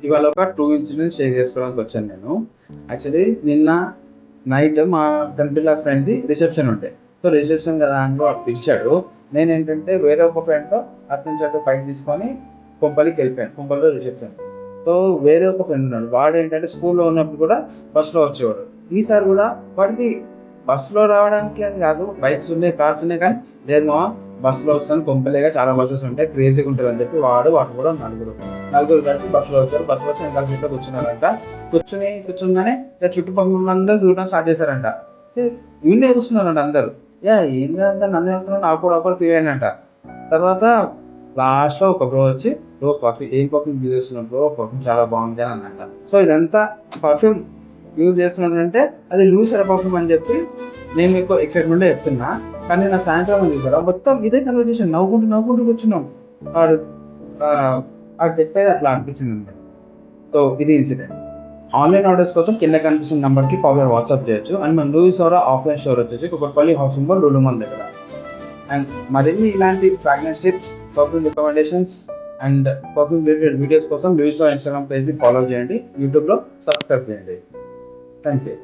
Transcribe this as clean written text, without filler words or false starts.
ఇవాళ ఒక 2 incidents share చేసుకోవడానికి వచ్చాను నేను. యాక్చువల్లీ నిన్న నైట్ మా 10th క్లాస్ ఫ్రెండ్‌ది రిసెప్షన్ ఉండే. సో, రిసెప్షన్ కదా అని వాడు పిలిచాడు. నేనేంటంటే వేరే ఒక ఫ్రెండ్‌తో అటు నుంచి అటు బైక్ తీసుకొని కొంపల్లికెళ్ళిపోయాను. కొంపల్లో రిసెప్షన్. సో, వేరే ఒక ఫ్రెండ్ ఉన్నాడు. వాడేంటంటే స్కూల్‌లో ఉన్నప్పుడు కూడా బస్‌లో వచ్చేవాడు. ఈసారి కూడా వాడికి బస్‌లో రావడానికి అని కాదు, బైక్స్ ఉన్నాయి, కార్స్ ఉన్నాయి, కానీ లేదు మామ బస్‌లో వస్తాను, కొంపలేగా చాలా బసెస్ ఉంటాయి, క్రేజీగా ఉంటదని చెప్పి వాడు కూడా నలుగురు కలిసి బస్సులో వచ్చారు. బస్సులో వచ్చి వెనకాల సీట్‌లో కూర్చున్నారంట. కూర్చోగానే ఇట్లా చుట్టుపక్కలోళ్ళందరూ చూడడం స్టార్ట్ చేశారంట. ఈడనే కూర్చున్నారంట అందరూ. ఏందిరా నన్నే చూస్తున్నారు, నాకు కూడా ఒకరు ఫీల్ అయ్యానంట. తర్వాత లాస్ట్‌లో ఒక బ్రో వచ్చి, "బ్రో పర్ఫ్యూమ్ ఏం పర్ఫ్యూమ్ యూజ్ చేస్తున్నావు బ్రో? పర్ఫ్యూమ్ చాలా బాగుంది" అని అన్నాడంట. సో, ఇదంతా పర్ఫ్యూమ్ యూజ్ చేస్తున్నాడంటే అది లూసర్ పర్ఫ్యూమ్ అని చెప్పి నేను మీకు ఎక్సైట్‌మెంట్‌లో చెప్తున్నా. కానీ నా సాయంత్రం చూసారా మొత్తం ఇదే కన్వర్జేషన్, నవ్వుకుంటూ కూర్చున్నాం. వాడు ఆడు చెప్పేది అట్లా అనిపించిందనమాట. సో, ఇది ఇన్సిడెంట్. ఆన్‌లైన్ ఆర్డర్స్ కోసం కింద కనిపిస్తున్న నంబర్‌కి వాట్సాప్ చేయొచ్చు. అండ్ మన లూయిస్ ఓరా ఆఫ్‌లైన్ స్టోర్ వచ్చేసి Kukatpally house number Lulu mall దగ్గర. అండ్ మరిన్ని ఇలాంటి fragrance tips, perfume recommendations and perfume related videos కోసం లూయిస్ ఓరా ఇన్‌స్టాగ్రామ్ పేజ్‌ని ఫాలో చేయండి. యూట్యూబ్‌లో సబ్స్క్రైబ్ చేయండి. Thank you.